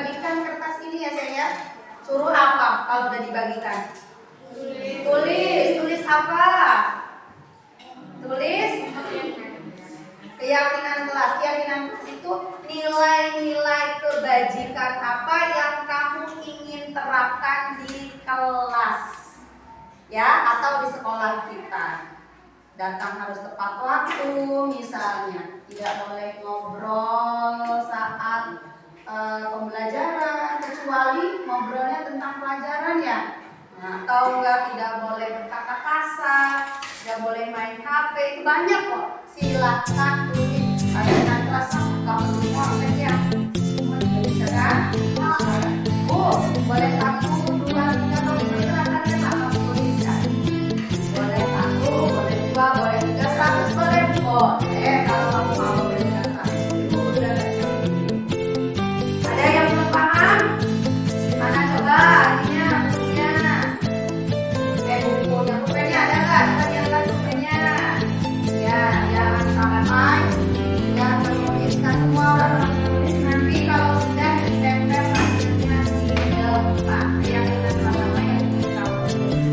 bagikan kertas ini ya saya. Suruh apa kalau udah dibagikan? Tulis apa? Tulis keyakinan kelas. Keyakinan kelas itu nilai-nilai kebajikan apa yang kamu ingin terapkan di kelas, ya, atau di sekolah kita. Datang harus tepat waktu, misalnya tidak boleh ngobrol saat pembelajaran, kecuali ngobrolnya tentang pelajaran ya. Nah, atau enggak, tidak boleh berkata kasar, tidak boleh main HP, itu banyak kok. Silakan tulis keyakinan kelas kamu semua saja. Bisa kan? Boleh 1, 2, 3, kalau silakan ya kamu tuliskan. Boleh 1, boleh 2, boleh 3, 100 boleh. Kalau kamu mau belajar 100 itu udah. Ada yang belum paham? Mana coba ininya, bukunya. Bukunya ada nggak? Coba lihat bukunya. Ya, jangan sampai main. Ya, menuliskan semua orang tulis nanti kalau sudah ditempel hasilnya di depan. Yang kita sama-sama yang kita tulis.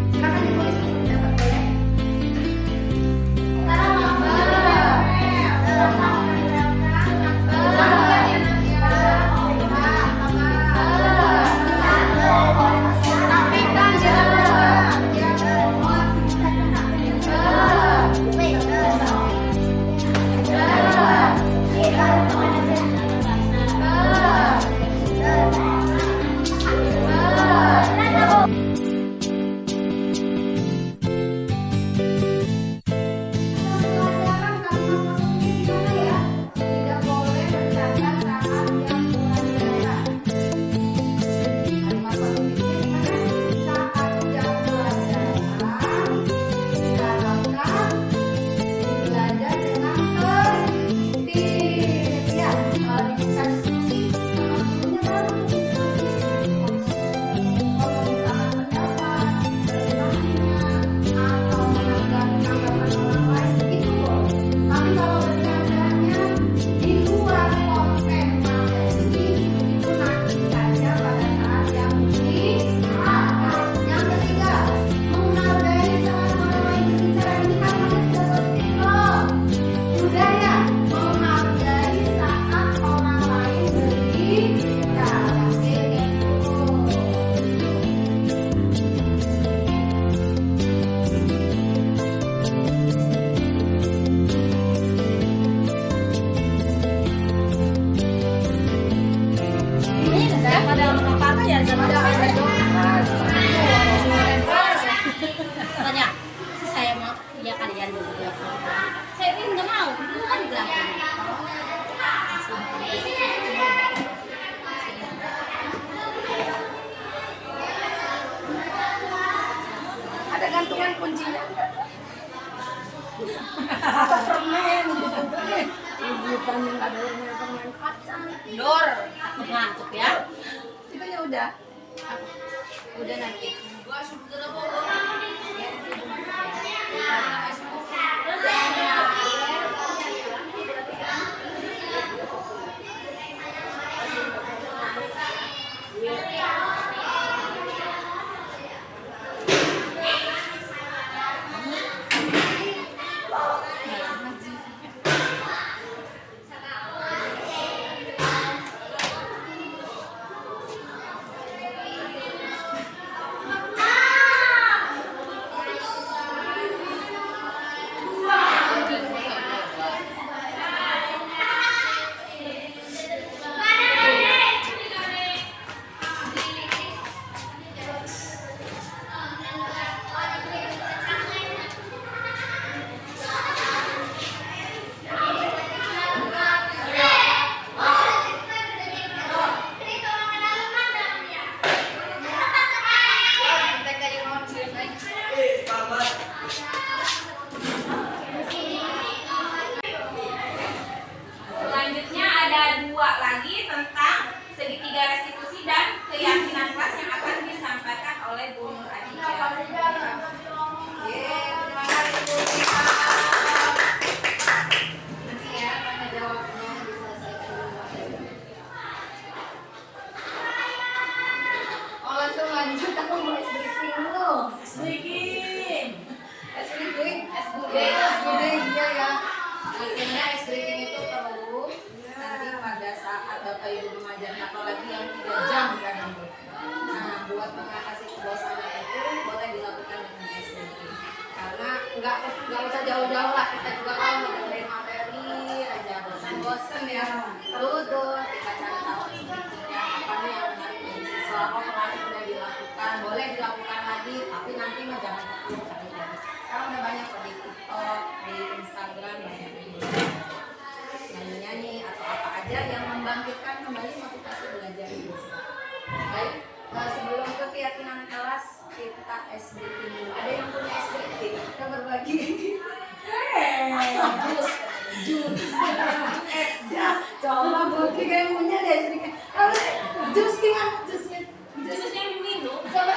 Silakan ditulis dapat boleh. Tanya, saya mau ya kalian dulu. Saya ini nggak mau, itu kan bilang. Ada gantungan kuncinya. Atau permen. Ibu permen ada permen kacang. Dor, ngantuk ya. Itu ya udah. Udah nanti. lanjut aku mau es briefing dulu. Es briefing. Es briefing, SBD iya ya. Akhirnya es briefing itu perlu nanti pada saat Bapak Ibu mengajar, apalagi yang 3 jam kan itu. Nah, buat mengatasi kebosanan itu boleh dilakukan dengan es briefing. Karena nggak usah jauh-jauh lah, kita juga kalau dengerin materi aja bosan ya. Perlu tuh kita cari tahu sedikit ya apa nih yang menarik dari siswa. Oh, kemarin sudah dilakukan, boleh dilakukan lagi, tapi nanti mah jangan 10 kali lagi. Karena udah banyak kok di TikTok, di Instagram, banyak nyanyi-nyanyi atau apa aja yang membangkitkan kembali motivasi belajar itu. Baik, sebelum ke keyakinan kelas kita SBT dulu. Ada yang punya SBT? Kita berbagi. Jus. Coba bagi kayak punya deh sedikit. Jus gimana? Jus yang diminum. Coba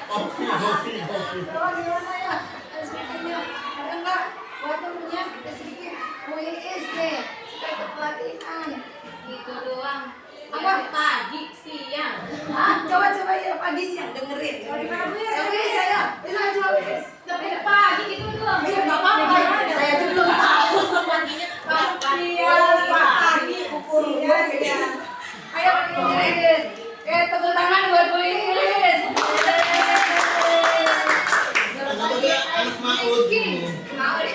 Kopi. Coba gimana ya? SBT-nya ada nggak? Buat temennya kita sedikit. WIS deh. Supaya ikut pelatihan. Gitu doang. Apa? Pagi, siang. Coba ya pagi siang dengerin. Coba saya. Ini coba WIS. Tapi pagi gitu doang. Iya nggak apa-apa. Saya tuh belum tahu. Paginya Pagi ukur ya. Ayo WIS. Tepuk tangan buat WIS. Anak maut dulu. Mau deh.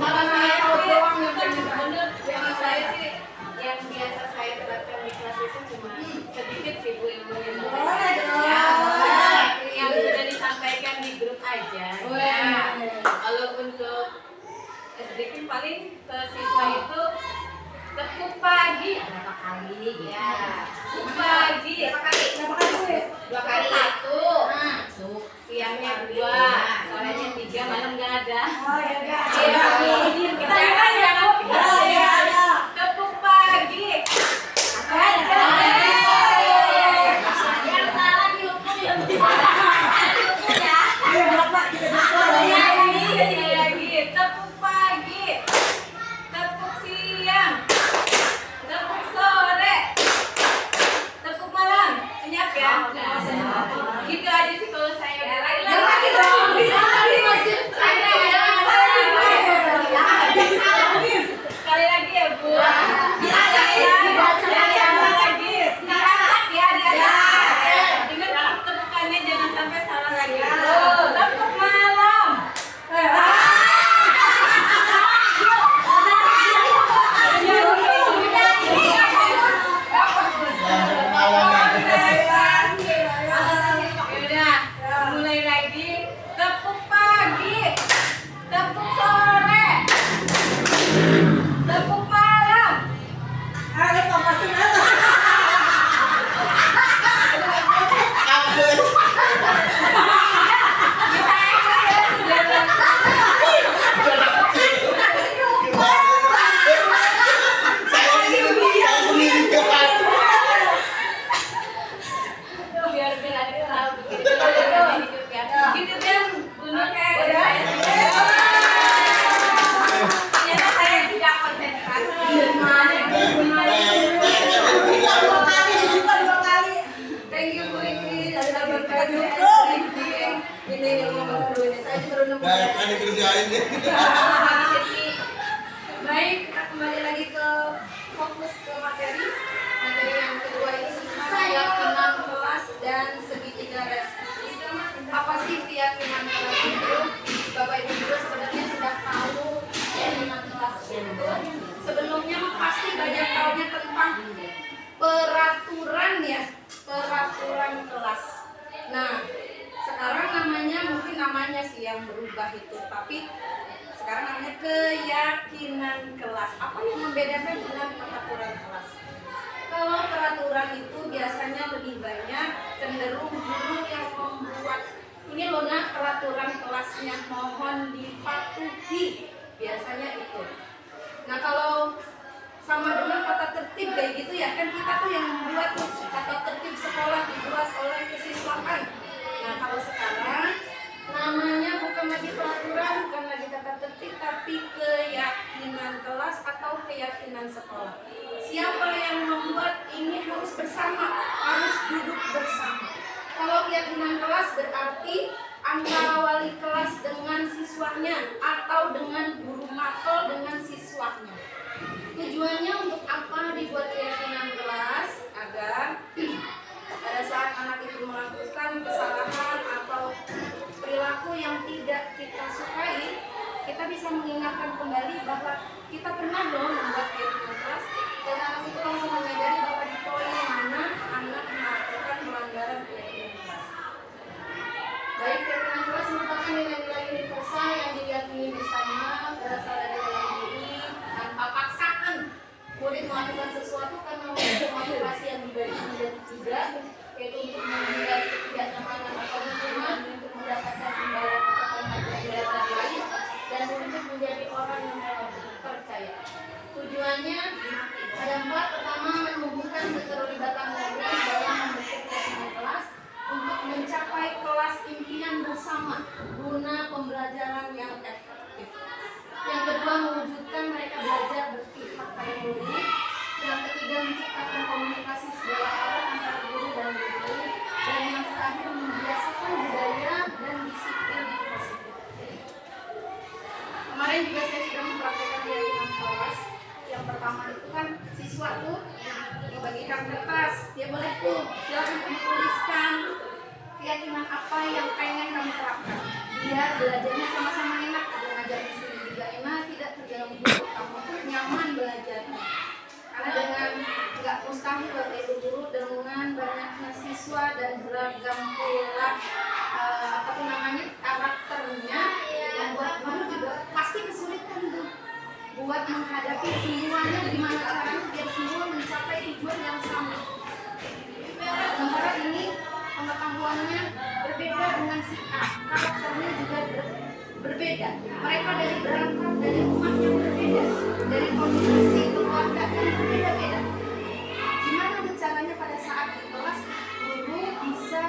Kalau saya doang yang bener. Kalau saya sih yang biasa saya terapkan di kelas itu cuma sedikit sih Bu ilmu yang Boleh dong. yang sudah disampaikan di grup aja. Ya. Kalau untuk SDK paling ke siswa itu tepuk pagi berapa kali ya? Tepuk pagi. Berapa kali? 2 kali. 1. Siangnya 2, sorenya 3, malam nggak ada. Oh ya udah. Iya, kita kan ya. Tepuk pagi. Yang salah dihukum ya. Dihukum ya. Lagi. Tepuk pagi. Tepuk siang. Tepuk sore. Tepuk malam. Senyap ya. Gitu aja sih kalau saya. Lagi dong. Bisa lagi masih. Sekali lagi ya Bu. Dibaca ya. Lagi. Diangkat ya, diangkat. Ingat tepukannya jangan sampai salah lagi. Tepuk malam. Yaudah, mulai lagi. Tepuk pagi. Tepuk sore. Tepuk malam. Biar ada tahu begitu. Hidup ya. Hidup yang benar kayak saya. Ternyata saya tidak konsentrasi. Thank you Bu Iis sudah berbagi ini ilmu baru ini. Saya baru nemu. Kan dikerjain deh. Baik, kita kembali lagi ke fokus ke materi. Materi yang kedua ini tentang keyakinan kelas dan segitiga restitusi. Apa sih keyakinan kelas itu? Bapak Ibu juga sebenarnya sudah tahu keyakinan kelas itu. Sebelumnya mah pasti banyak tahunya tentang peraturan ya, peraturan kelas. Nah, sekarang mungkin namanya sih yang berubah itu, tapi sekarang namanya keyakinan kelas. Apa yang membedakan dengan peraturan kelas? Kalau peraturan itu biasanya lebih banyak cenderung guru yang membuat ini loh nak peraturan kelasnya, mohon dipatuhi, biasanya itu. Nah kalau sama dengan tata tertib kayak gitu ya, kan kita tuh yang membuat tata tertib sekolah dibuat oleh kesiswaan. Nah kalau sekarang namanya bukan lagi peraturan, bukan lagi tata tertib, tapi keyakinan kelas atau keyakinan sekolah. Siapa yang membuat ini harus keyakinan kelas berarti antara wali kelas dengan siswanya atau dengan guru makro dengan siswanya. Tujuannya untuk apa dibuat keyakinan kelas? Agar pada saat anak itu melakukan kesalahan atau perilaku yang tidak kita sukai, kita bisa mengingatkan kembali bahwa kita pernah loh membuat keyakinan kelas, dan anak itu langsung menyadari bahwa di poin mana anak melakukan pelanggaran keyakinan kelas. Baik, keyakinan kelas merupakan nilai-nilai universal yang diyakini bersama, berasal dari dalam diri tanpa paksaan. Murid melakukan sesuatu karena memiliki motivasi yang dibagi menjadi tiga, yaitu untuk menghindari ketidaknyamanan atau lingkungan, untuk mendapatkan imbalan atau penghargaan dari lain, dan untuk menjadi orang yang percaya. Tujuannya ada 4. Pertama, menumbuhkan keterlibatan murid dalam membentuk keyakinan kelas untuk mencapai kelas impian bersama guna pembelajaran yang efektif. Yang kedua, mewujudkan mereka belajar berpihak pada murid. Yang ketiga, menciptakan komunikasi segala arah antara guru dan murid. Dan yang terakhir, membiasakan budaya dan disiplin yang positif. Kemarin juga saya sudah mempraktikkan keyakinan kelas. Yang pertama itu kan siswa tuh membagikan kertas, dia boleh tuh silakan kamu tuliskan keyakinan apa yang pengen kamu terapkan. Biar belajarnya sama-sama enak, ada ngajar di sini juga enak, tidak terganggu, kamu tuh nyaman belajarnya. Karena dengan nggak mustahil Bapak Ibu Guru dengan banyaknya siswa dan beragam pula karakternya, membuat guru juga pasti kesulitan tuh buat menghadapi semuanya, gimana caranya biar semua mencapai tujuan yang sama. Sementara ini pengetahuannya berbeda dengan si A, karakternya juga berbeda. Mereka berangkat dari rumah yang berbeda, dari kondisi keluarga yang berbeda-beda. Gimana caranya pada saat di kelas guru bisa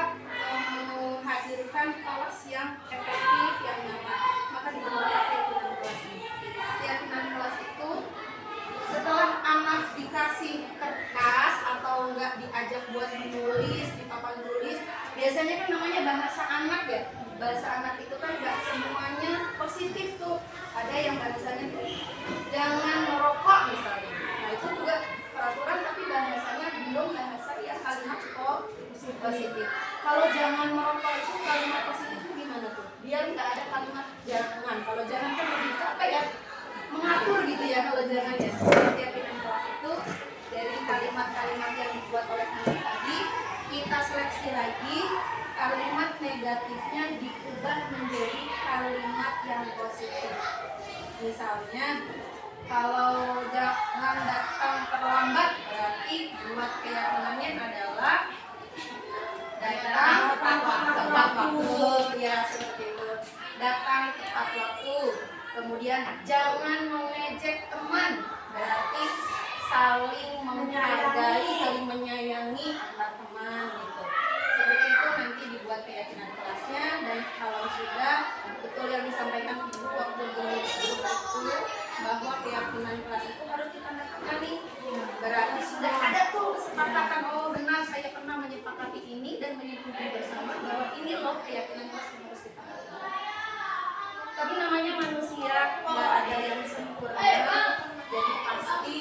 menghadirkan kelas yang efektif, yang nyaman? Maka dibentuk keyakinan kelas ini. Keyakinan kelas itu setelah anak dikasih kertas atau enggak diajak buat menulis di papan tulis, biasanya kan namanya bahasa anak ya. Bahasa anak itu kan enggak semuanya positif tuh. Ada yang bahasanya tuh jangan merokok misalnya. Nah itu juga peraturan tapi bahasanya belum bahasa ya kalimat positif. Kalau jangan merokok itu kalimat positif itu gimana tuh? Biar nggak ada kalimat jangan. Kalau jangan kan lebih apa ya? Mengatur gitu ya kalau jangan ya. Keyakinan kelas itu dari kalimat-kalimat yang dibuat oleh anak tadi kita seleksi lagi, kalimat negatifnya diubah menjadi kalimat yang positif. Misalnya kalau jangan datang terlambat, berarti buat keyakinannya adalah datang tepat waktu, ya seperti itu. Datang tepat waktu. Kemudian jangan mengejek teman, berarti saling menghargai, saling menyayangi antar teman gitu. Seperti itu nanti dibuat keyakinan kelasnya, dan kalau sudah betul yang disampaikan ibu waktu guru itu bahwa keyakinan kelas itu harus ditandatangani. Berarti sudah ada tuh kesepakatan, oh benar saya pernah menyepakati ini dan menyetujui bersama bahwa ini loh keyakinan kelas yang harus kita lakukan. Tapi namanya manusia, nggak ada yang sempurna, jadi pasti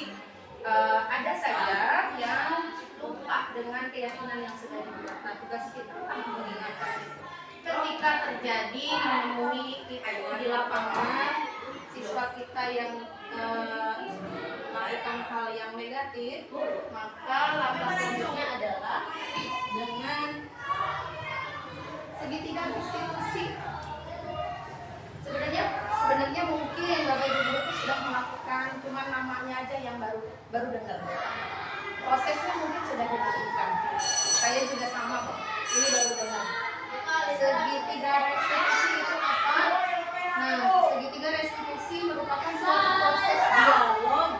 ada saja yang lupa dengan keyakinan yang sudah dibuat. Nah, tugas kita mengingatkan itu. Ketika terjadi menemui kita di lapangan, siswa kita yang melakukan hal yang negatif, maka langkah selanjutnya adalah dengan segitiga restitusi. Sebenarnya mungkin Bapak Ibu Guru itu sudah melakukan, cuma namanya aja yang baru dengar. Prosesnya mungkin sudah dilakukan. Saya juga sama kok. Ini baru dengar. Segitiga restitusi itu apa? Nah, segitiga restitusi merupakan suatu proses dialog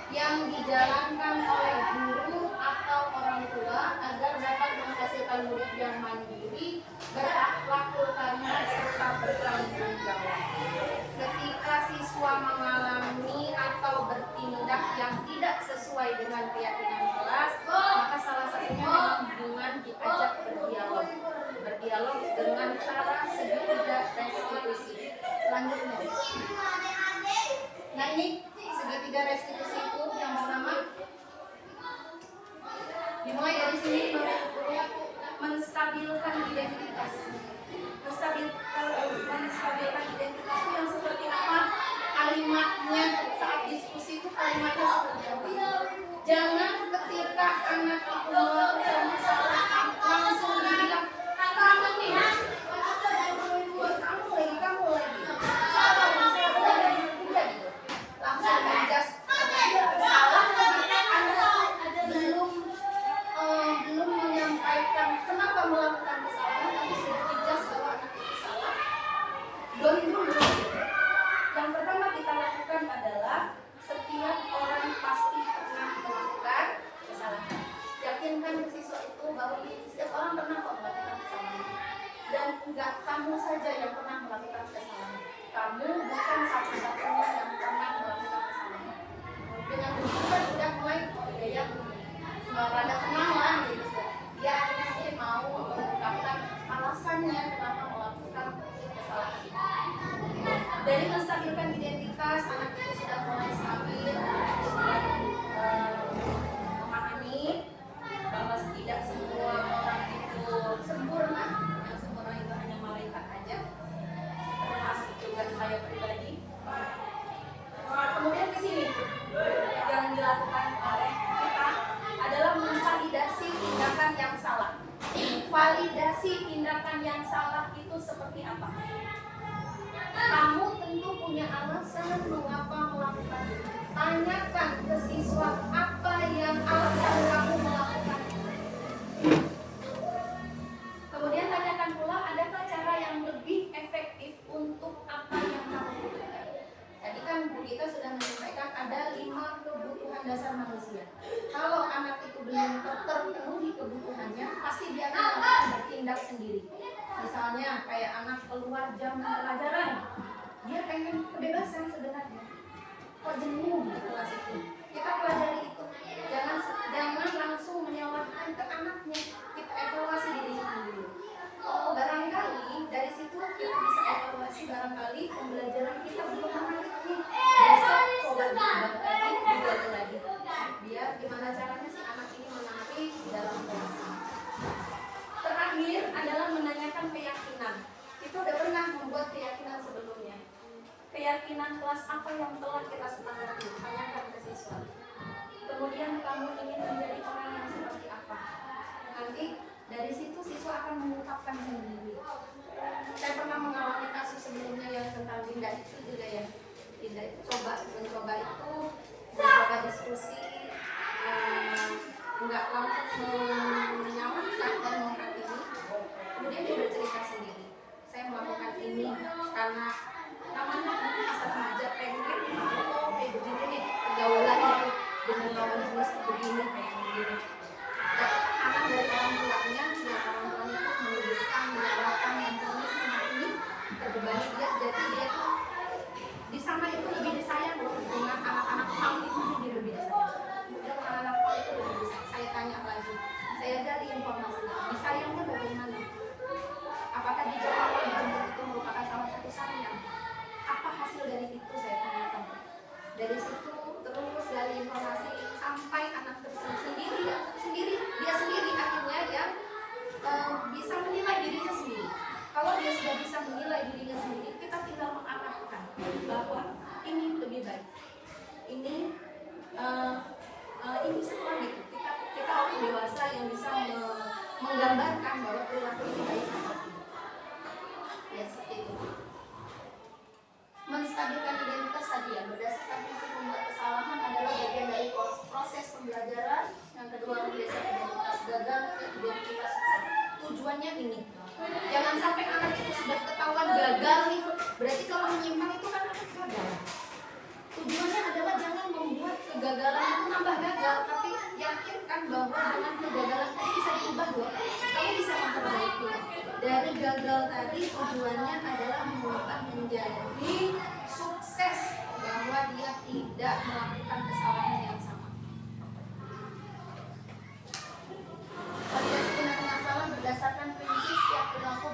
yang dijalankan oleh guru atau orang tua agar dapat menghasilkan murid yang mandiri, berakhlak utama serta bertanggung jawab. Ketika siswa mengalami atau bertindak yang tidak sesuai dengan keyakinan kelas, maka salah satunya dengan diajak berdialog berdialog dengan cara segitiga restitusi. Selanjutnya, nah ini segitiga restitusi itu yang pertama dimulai dari sini, menstabilkan identitas. Menstabilkan identitas itu yang seperti apa? Kalimatnya saat diskusi itu kalimatnya seperti apa? Jangan ketika anak itu melakukan kesalahan langsung dibilang kamu nih, kamu lagi salah tidak gitu. Langsung menjas salah ketika anak belum menyampaikan kenapa melakukan kesalahan, tapi sudah dijas bahwa anak itu salah. Don't do it. Yang pertama kita lakukan adalah setiap orang pasti pernah melakukan kesalahan. Yakinkan siswa itu bahwa setiap orang pernah kok melakukan kesalahan. Dan enggak kamu saja yang pernah melakukan kesalahan. Kamu bukan satu-satunya yang pernah melakukan kesalahan. Dengan begitu kan sudah mulai budaya rada kenalan gitu. Dia mungkin mau mengungkapkan alasannya kenapa melakukan kesalahan. Dari menstabilkan identitas, anak itu sudah mulai stabil, sudah memahami bahwa tidak semua orang itu sempurna, yang sempurna itu hanya malaikat aja, termasuk juga saya pribadi. Kemudian ke sini yang dilakukan oleh kita adalah memvalidasi tindakan yang salah. Validasi tindakan yang salah itu seperti apa? Kamu tentu punya alasan mengapa melakukan itu. Tanyakan ke siswa apa yang alasan kamu melakukan itu. Kemudian tanyakan pula, adakah cara yang lebih efektif untuk apa yang kamu butuhkan. Tadi kan Bu Gita sudah menyampaikan ada 5 kebutuhan dasar manusia. Kalau anak itu belum terpenuhi kebutuhannya, pasti dia akan bertindak sendiri. Misalnya kayak anak keluar jam pelajaran, dia pengen kebebasan sebenarnya. Kok jenuh di kelas itu? Kita pelajari itu. Jangan langsung menyalahkan ke anaknya. Kita evaluasi diri sendiri. Oh, barangkali dari situ kita bisa evaluasi, barangkali pembelajaran kita belum menarik nih. Besok coba digali lagi. Biar gimana caranya si anak ini menarik dalam kelas. Terakhir adalah menanyakan keyakinan. Kita udah pernah membuat keyakinan sebelumnya. Keyakinan kelas apa yang telah kita sepakati? Tanyakan ke siswa. Kemudian kamu ingin menjadi orang yang seperti apa? Nanti dari situ siswa akan mengungkapkan sendiri. Saya pernah mengalami kasus sebelumnya yang tentang Dinda itu juga ya. Dinda itu mencoba diskusi, enggak langsung menyalahkan dan menghakimi. Kemudian dia bercerita sendiri. Saya melakukan ini karena namanya masa remaja pengen kayak begini nih pergaulan itu dengan lawan jenis begini kayak begini. Tekanan dari orang tuanya itu menunjukkan menyalahkan mentulis menghakimi terbebani dia, jadi dia tuh di sana itu lebih disayang loh dengan anak-anak PAM itu dia lebih disayang. Kemudian anak-anak PAM itu lebih disayang. Saya tanya lagi, saya gali informasinya, disayangnya bagaimana? Apakah di Jawa dijemput itu merupakan salah satu sayang? Apa hasil dari itu, saya tanyakan. Dari situ terus gali informasi sampai anak tersebut dia sendiri akhirnya yang bisa menilai dirinya sendiri. Kalau dia sudah bisa menilai dirinya sendiri, kita tinggal mengarahkan bahwa ini lebih baik, ini setelah itu kita orang dewasa yang bisa menggambarkan bahwa perilaku ini baik atau tidak. Ya seperti itu. Menstabilkan identitas tadi ya, berdasarkan prinsip membuat kesalahan adalah bagian dari proses pembelajaran. Yang kedua, membiasakan identitas gagal ke identitas sukses. Tujuannya ini, jangan sampai anak itu sudah ketahuan gagal nih, berarti kalau menyimpang itu kan anak gagal. Tujuannya adalah jangan membuat kegagalan itu nambah gagal, tapi yakinkan bahwa dengan kegagalan tadi bisa diubah loh. Kamu bisa memperbaiki. Dari gagal tadi tujuannya adalah mengubah menjadi sukses, bahwa dia tidak melakukan kesalahan yang sama. Validasi tindakan masalah berdasarkan prinsip setiap perilaku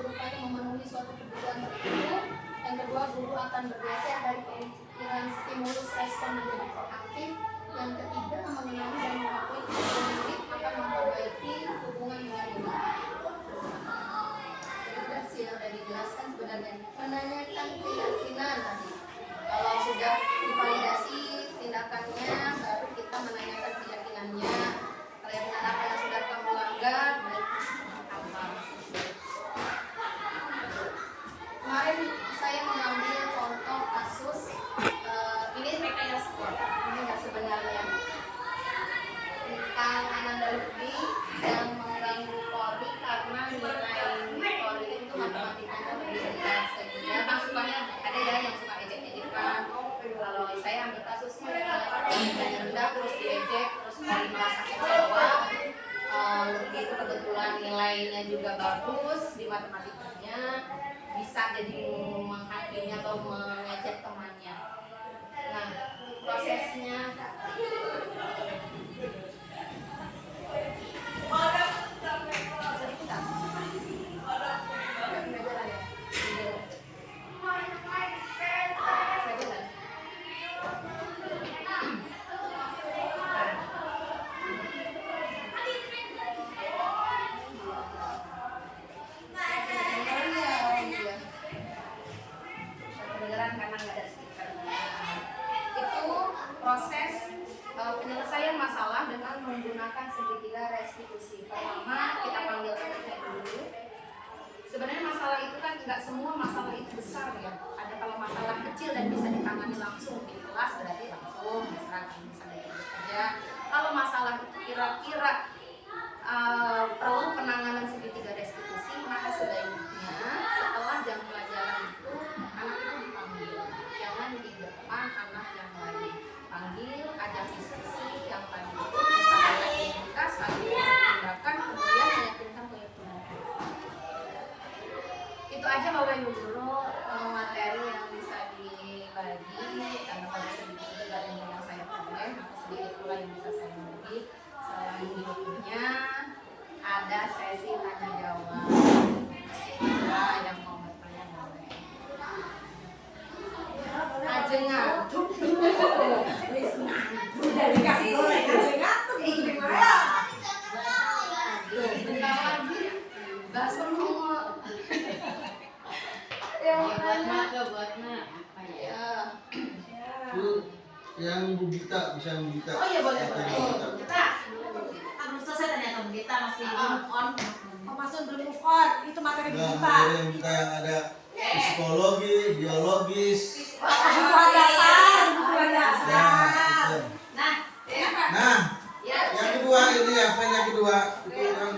bagus di matematikanya, bisa jadi menghakimi atau mengejek temannya. Nah, prosesnya karena nggak ada speaker. Itu proses penyelesaian masalah dengan menggunakan segitiga restitusi. Pertama kita panggil temannya dulu. Sebenarnya masalah itu kan nggak semua masalah itu besar ya. Ada kalau masalah kecil dan bisa ditangani langsung di kelas berarti langsung misalnya gitu saja. Kalau masalah itu kira-kira perlu penanganan segitiga restitusi, maka sebaiknya setelah jam pelajaran itu anak itu dipanggil, jangan di depan anak yang lain. Panggil, ajak diskusi yang tadi itu bisa meyakinkan, saling tindakan, kemudian meyakinkan keyakinan. Itu aja Bapak Ibu Guru materi yang bisa dibagi, karena pada sedikit juga ilmu yang saya peroleh, maka sedikit pula yang bisa saya bagi. Selain berikutnya ada sesi tanya jawab. Nah, yang mau bertanya boleh. Aja ngantuk. Udah dikasih goreng aja ngantuk. Gimana? Bentar lagi. Bakso mau. Buat mak. Ya. Yang Bu Gita, bisa Bu Gita. Oh iya boleh. Kita Belum selesai ternyata kita masih move on. Masuk belum move on, itu materi Nah, kita. materi yang kita yang ada psikologi, biologis. Kebutuhan dasar, kebutuhan Ya, dasar. gitu. Nah, Nah, ya. yang kedua ini apa yang kedua? Itu kan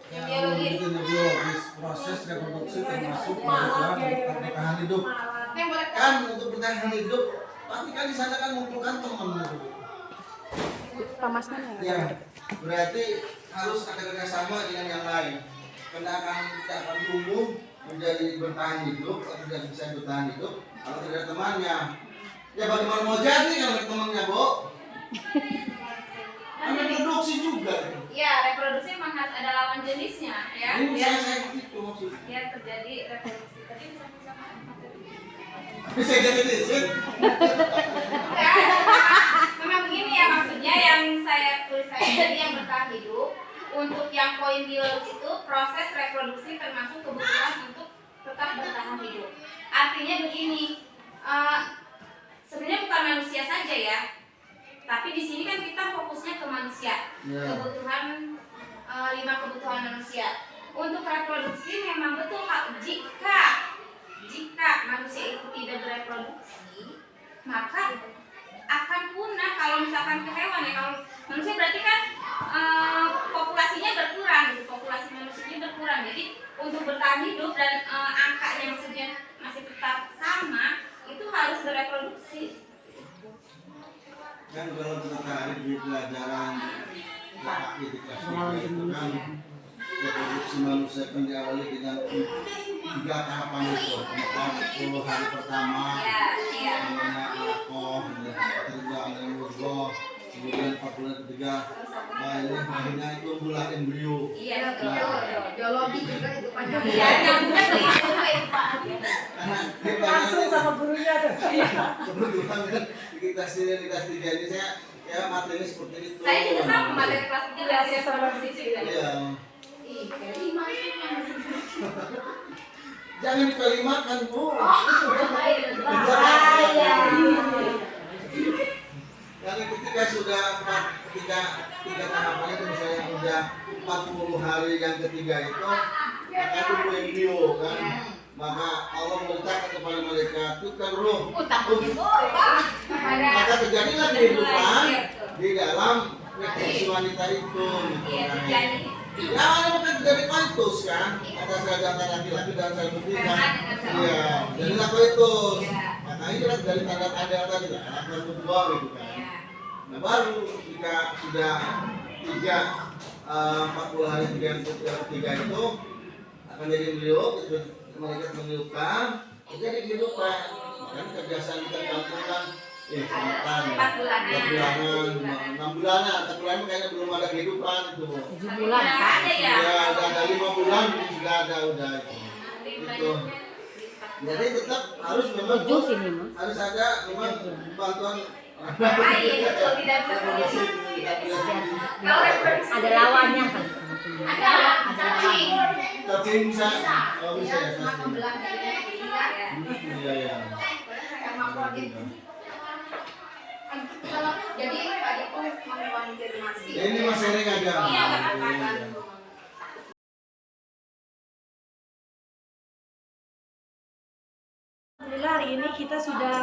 Biologis. biologis, proses reproduksi termasuk kebutuhan untuk bertahan hidup. Yang boleh Kan untuk bertahan hidup, pasti kan di sana kan mengumpulkan teman gitu. Ya, berarti harus ada kerjasama dengan yang lain. Karena kita akan tumbuh menjadi bertahan hidup atau tidak bisa bertahan hidup kalau tidak ada temannya. Ya bagaimana mau jadi kalau ada temannya, Bu? Kan reproduksi juga. Ya, reproduksi memang harus ada lawan jenisnya ya. Ini Biar saya gitu maksudnya. biar terjadi reproduksi. Tadi bisa materi. Bisa jadi sih. Ya, memang begini ya maksudnya yang saya tulis tadi yang bertahan hidup. Untuk yang poin biologis itu proses reproduksi termasuk kebutuhan untuk tetap bertahan hidup. Artinya begini, sebenarnya bukan manusia saja ya, tapi di sini kan kita fokusnya ke manusia, Ya. kebutuhan 5 kebutuhan manusia. Untuk reproduksi memang betul Kak, jika manusia itu tidak bereproduksi, maka akan punah. Kalau misalkan ke hewan ya, kalau manusia berarti kan populasinya berkurang, gitu. Populasi manusianya berkurang. Jadi untuk bertahan hidup dan angkanya maksudnya masih tetap sama, itu harus bereproduksi. Kan kalau kita tarik di pelajaran KAI di kelas 3 itu kan reproduksi manusia kan diawali dengan 3 tahapan itu. Pertama 10 hari pertama, Iya. namanya alakoh, kedua ada murgoh, kemudian 40 ketiga, ini akhirnya itu bulan embrio. Iya, Ya, betul. betul. Biologi juga itu panjang. Iya, yang benar begitu Pak. Karena ini Langsung banyak sama gurunya tuh. kebetulan kan di kelas 3 ini saya ya materi seperti itu. Saya juga sama materi kelas 3 dari reproduksi juga. Iya. Ih, kayak 5 Jangan dikalimakan, Bu. Bahaya. Karena ketika sudah tiga tahapan itu misalnya sudah 40 hari yang ketiga itu akan tumbuh embrio kan, maka Allah memerintahkan kepada malaikat tukar ruh, maka terjadilah kehidupan di dalam reproduksi wanita itu. Iya, terjadi. Ya, awalnya kan terjadi koitus kan, ada sel jantan laki-laki dan sel betina. Iya, jadilah koitus. Makanya itu dari tanda-tanda tadi lah, anak berdua gitu kan. Nah baru jika sudah 40 hari ketiga itu akan jadi meniup, itu malaikat meniupkan, jadi kehidupan. Kan kebiasaan kita di kampung kan, selamatan, 4 bulanan. 4 bulanan, 6 bulanan, 4 bulanan kayaknya belum ada kehidupan itu. 7 bulan Udah Pak. ada ya. Ya ada 5 bulan sudah ada udah itu. Itu. Jadi tetap harus memang harus ada memang bantuan Lain itu tidak bisa tidak bisa. Kalau reproduksi Ada lawannya kan. ada cacing. tapi bisa oh bisa ya Cuma membelah dirinya sendiri ya. iya ya Sama keluarga. Jadi Pak Iko mengkonfirmasi. ya, ini Mas Ereng aja Iya, nggak apa-apa. Iya. Alhamdulillah hari ini kita sudah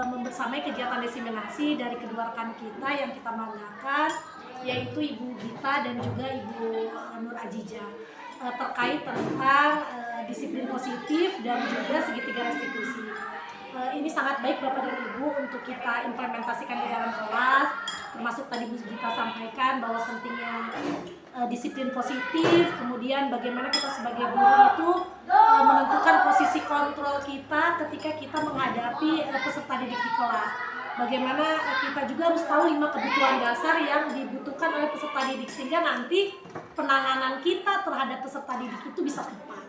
membersamai kegiatan diseminasi dari kedua rekan kita yang kita banggakan, yaitu Ibu Gita dan juga Ibu Nur Ajija, terkait tentang disiplin positif dan juga segitiga restitusi. Ini sangat baik Bapak dan Ibu untuk kita implementasikan di dalam kelas, termasuk tadi Bu Gita sampaikan bahwa pentingnya disiplin positif, kemudian bagaimana kita sebagai guru itu menentukan posisi kontrol kita ketika kita menghadapi peserta didik di kelas. Bagaimana kita juga harus tahu 5 kebutuhan dasar yang dibutuhkan oleh peserta didik sehingga nanti penanganan kita terhadap peserta didik itu bisa tepat.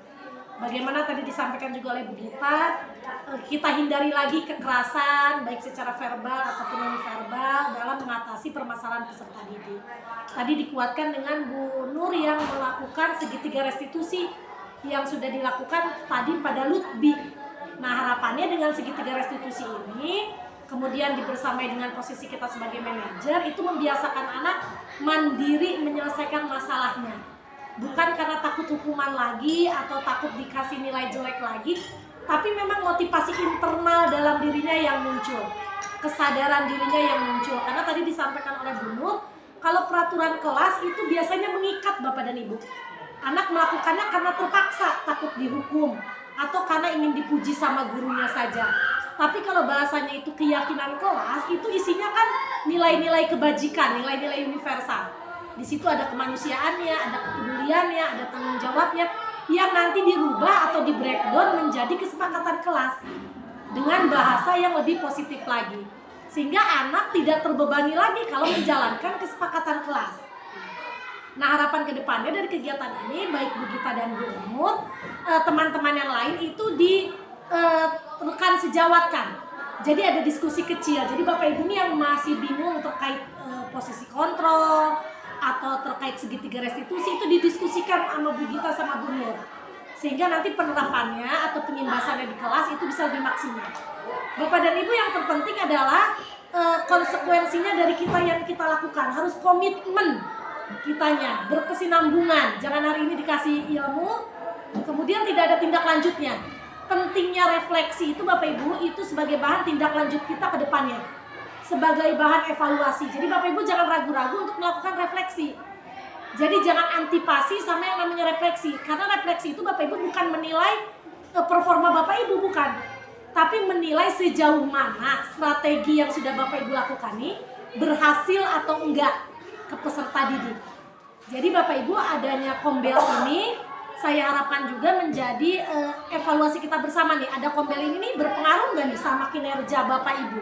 Bagaimana tadi disampaikan juga oleh Bu Gita, kita hindari lagi kekerasan baik secara verbal ataupun non verbal dalam mengatasi permasalahan peserta didik. Tadi dikuatkan dengan Bu Nur yang melakukan segitiga restitusi yang sudah dilakukan tadi pada Lutbi. Nah harapannya dengan segitiga restitusi ini, kemudian dibersamai dengan posisi kita sebagai manajer, itu membiasakan anak mandiri menyelesaikan masalahnya. Bukan karena takut hukuman lagi atau takut dikasih nilai jelek lagi, tapi memang motivasi internal dalam dirinya yang muncul, kesadaran dirinya yang muncul. Karena tadi disampaikan oleh Bu Nur, kalau peraturan kelas itu biasanya mengikat Bapak dan Ibu. Anak melakukannya karena terpaksa, takut dihukum, atau karena ingin dipuji sama gurunya saja. Tapi kalau bahasanya itu keyakinan kelas, itu isinya kan nilai-nilai kebajikan, nilai-nilai universal. Di situ ada kemanusiaannya, ada kepeduliannya, ada tanggung jawabnya yang nanti dirubah atau di breakdown menjadi kesepakatan kelas dengan bahasa yang lebih positif lagi. Sehingga anak tidak terbebani lagi kalau menjalankan kesepakatan kelas. Nah harapan kedepannya dari kegiatan ini, baik Bu Gita dan Bu Nur, teman-teman yang lain itu rekan sejawatkan. Jadi ada diskusi kecil. Jadi Bapak Ibu ini yang masih bingung terkait posisi kontrol atau terkait segitiga restitusi itu didiskusikan sama Bu Gita sama Bu Nur. Sehingga nanti penerapannya atau penyimbasannya di kelas itu bisa lebih maksimal. Bapak dan Ibu yang terpenting adalah konsekuensinya dari kita yang kita lakukan. Harus komitmen kitanya, berkesinambungan. Jangan hari ini dikasih ilmu, kemudian tidak ada tindak lanjutnya. Pentingnya refleksi itu Bapak Ibu itu sebagai bahan tindak lanjut kita ke depannya, sebagai bahan evaluasi. Jadi Bapak Ibu jangan ragu-ragu untuk melakukan refleksi. Jadi jangan antipasi sama yang namanya refleksi. Karena refleksi itu Bapak Ibu bukan menilai performa Bapak Ibu, bukan. Tapi menilai sejauh mana strategi yang sudah Bapak Ibu lakukan ini berhasil atau enggak ke peserta didik. Jadi Bapak Ibu adanya kombel ini saya harapkan juga menjadi evaluasi kita bersama nih. Ada kombel ini nih berpengaruh nggak nih sama kinerja Bapak Ibu?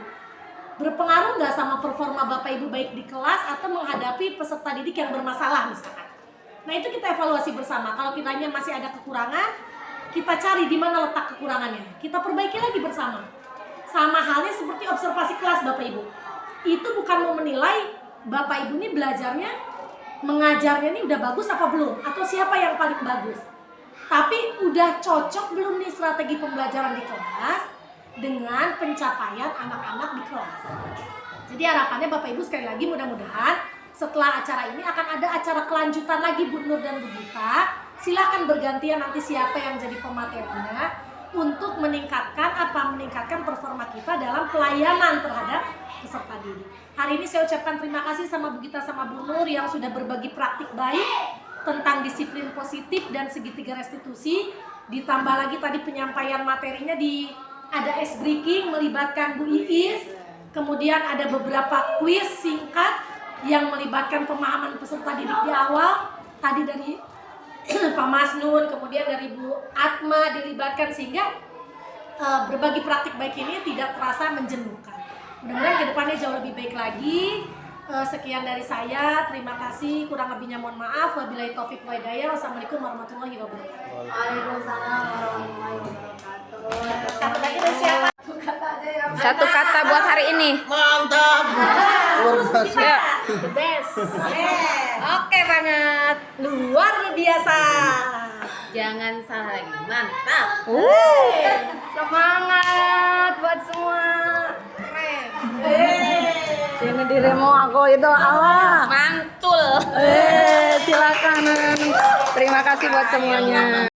Berpengaruh nggak sama performa Bapak Ibu baik di kelas atau menghadapi peserta didik yang bermasalah misalkan. Nah itu kita evaluasi bersama. Kalau kiranya masih ada kekurangan, kita cari di mana letak kekurangannya. Kita perbaiki lagi bersama. Sama halnya seperti observasi kelas Bapak Ibu. Itu bukan mau menilai Bapak Ibu ini belajarnya, mengajarnya ini udah bagus apa belum, atau siapa yang paling bagus. Tapi udah cocok belum nih strategi pembelajaran di kelas dengan pencapaian anak-anak di kelas. Jadi harapannya Bapak Ibu sekali lagi mudah-mudahan setelah acara ini akan ada acara kelanjutan lagi Bu Nur dan Bu Gita. Silakan bergantian nanti siapa yang jadi pematerinya untuk meningkatkan performa kita dalam pelayanan terhadap peserta didik. Hari ini saya ucapkan terima kasih sama Bu Gita sama Bu Nur yang sudah berbagi praktik baik tentang disiplin positif dan segitiga restitusi. Ditambah lagi tadi penyampaian materinya ada ice breaking melibatkan Bu Iis, kemudian ada beberapa kuis singkat yang melibatkan pemahaman peserta didik di awal. Tadi dari Pak Masnun, kemudian dari Bu Atma dilibatkan sehingga berbagi praktik baik ini tidak terasa menjenuhkan. Mudah-mudahan kedepannya jauh lebih baik lagi. Sekian dari saya, terima kasih, kurang lebihnya mohon maaf. Wabillahi taufiq wa hidayah. Wassalamualaikum warahmatullahi wabarakatuh. Waalaikumsalam warahmatullahi wabarakatuh. Satu lagi dari siapa? Satu kata buat hari ini. Mantap. Luar biasa. Ya. The best. Oke banget. Luar biasa. Jangan salah lagi. Mantap. Semangat buat semua. Keren. Sini dirimu aku itu Allah. Mantul. Silakan. Terima kasih buat semuanya.